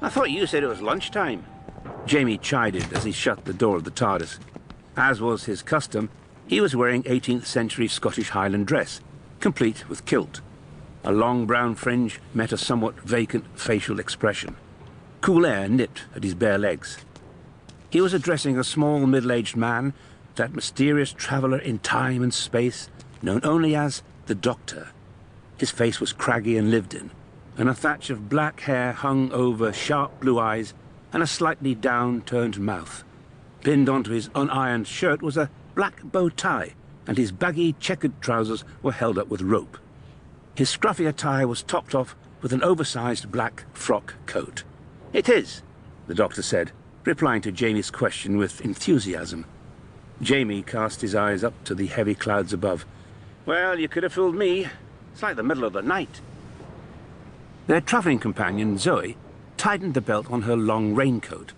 I thought you said it was lunchtime. Jamie chided as he shut the door of the TARDIS. As was his custom, he was wearing 18th century Scottish Highland dress, complete with kilt. A long brown fringe met a somewhat vacant facial expression. Cool air nipped at his bare legs. He was addressing a small middle-aged man, that mysterious traveller in time and space, known only as the Doctor. His face was craggy and lived in, and a thatch of black hair hung over sharp blue eyes and a slightly down-turned mouth. Pinned onto his unironed shirt was a black bow tie, and his baggy checkered trousers were held up with rope. His scruffy attire was topped off with an oversized black frock coat. "It is," the Doctor said, replying to Jamie's question with enthusiasm. Jamie cast his eyes up to the heavy clouds above. "Well, you could have fooled me. It's like the middle of the night." Their travelling companion, Zoe, tightened the belt on her long raincoat.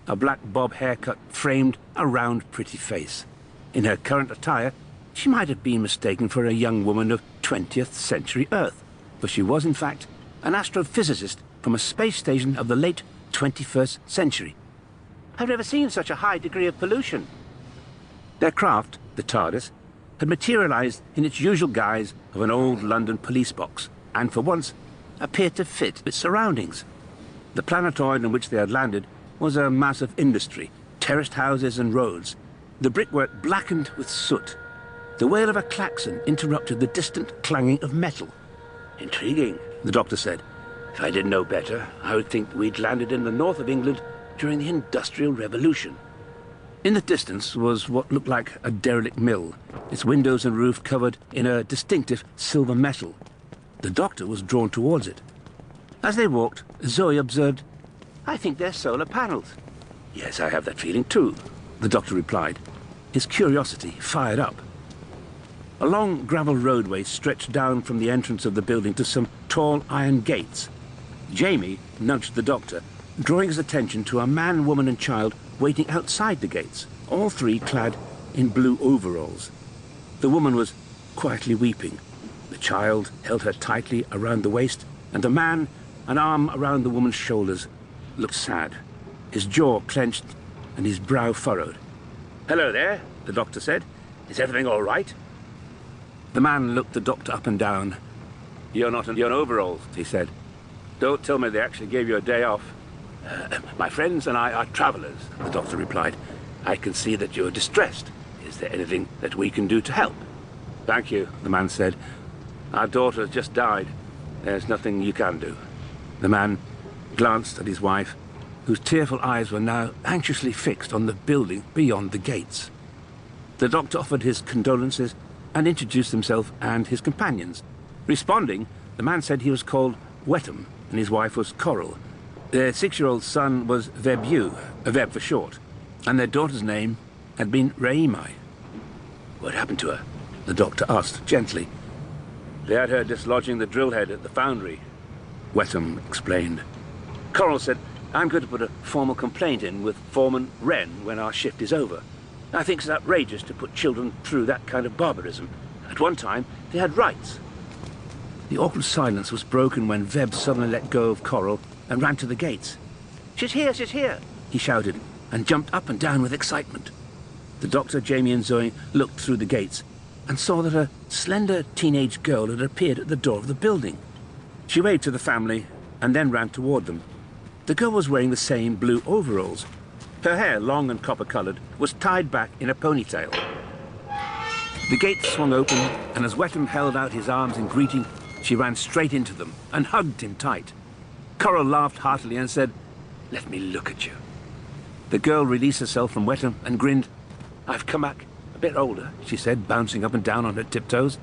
A black bob haircut framed a round, pretty face. In her current attire, she might have been mistaken for a young woman of 20th century Earth, but she was, in fact, an astrophysicist from a space station of the late 21st century. "I've never seen such a high degree of pollution." Their craft, the TARDIS, had materialized in its usual guise of an old London police box, and for once appeared to fit its surroundings. The planetoid on which they had landed was a mass of industry, terraced houses and roads, the brickwork blackened with soot. The wail of a klaxon interrupted the distant clanging of metal. "Intriguing," the Doctor said. "If I didn't know better, I would think we'd landed in the north of England during the Industrial Revolution." In the distance was what looked like a derelict mill, its windows and roof covered in a distinctive silver metal. The Doctor was drawn towards it. As they walked, Zoe observed, "I think they're solar panels." "Yes, I have that feeling too," the Doctor replied, his curiosity fired up. A long gravel roadway stretched down from the entrance of the building to some tall iron gates. Jamie nudged the Doctor, drawing his attention to a man, woman and child waiting outside the gates, all three clad in blue overalls. The woman was quietly weeping. The child held her tightly around the waist, and the man, an arm around the woman's shoulders, looked sad. His jaw clenched and his brow furrowed. "Hello there," the Doctor said. "Is everything all right?" The man looked the Doctor up and down. "You're not in your overalls," he said. "Don't tell me they actually gave you a day off." My friends and I are travellers," the Doctor replied. "I can see that you're distressed. Is there anything that we can do to help?" "Thank you," the man said. "Our daughter has just died. There's nothing you can do." The man glanced at his wife, whose tearful eyes were now anxiously fixed on the building beyond the gates. The Doctor offered his condolences and introduced himself and his companions. Responding, the man said he was called Wetham and his wife was Coral. Their 6-year-old son was Vebu, Veb for short, and their daughter's name had been Raimai. "What happened to her?" the Doctor asked gently. "They had her dislodging the drill head at the foundry," Wetham explained. Coral said, "I'm going to put a formal complaint in with Foreman Wren when our shift is over. I think it's outrageous to put children through that kind of barbarism. At one time, they had rights." The awkward silence was broken when Veb suddenly let go of Coral and ran to the gates. She's here, he shouted, and jumped up and down with excitement. The Doctor, Jamie and Zoe looked through the gates and saw that a slender teenage girl had appeared at the door of the building. She waved to the family and then ran toward them. The girl was wearing the same blue overalls. Her hair, long and copper-coloured, was tied back in a ponytail. The gates swung open, and as Wetham held out his arms in greeting, she ran straight into them and hugged him tight. Coral laughed heartily and said, "Let me look at you." The girl released herself from Wetham and grinned. "I've come back a bit older," she said, bouncing up and down on her tiptoes.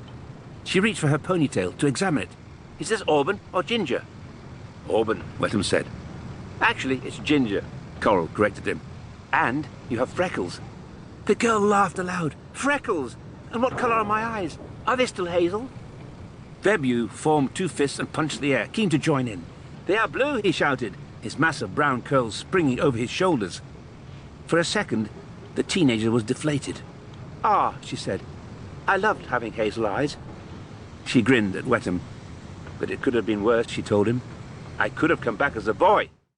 She reached for her ponytail to examine it. "Is this auburn or ginger?" "Auburn," Wetham said. "Actually, it's ginger," Coral corrected him. "And you have freckles." The girl laughed aloud. "Freckles? And what colour are my eyes? Are they still hazel?" Vebu formed two fists and punched the air, keen to join in. "They are blue," he shouted, his mass of brown curls springing over his shoulders. For a second, the teenager was deflated. "Ah," she said, "I loved having hazel eyes." She grinned at Wetham. "But it could have been worse," she told him. "I could have come back as a boy."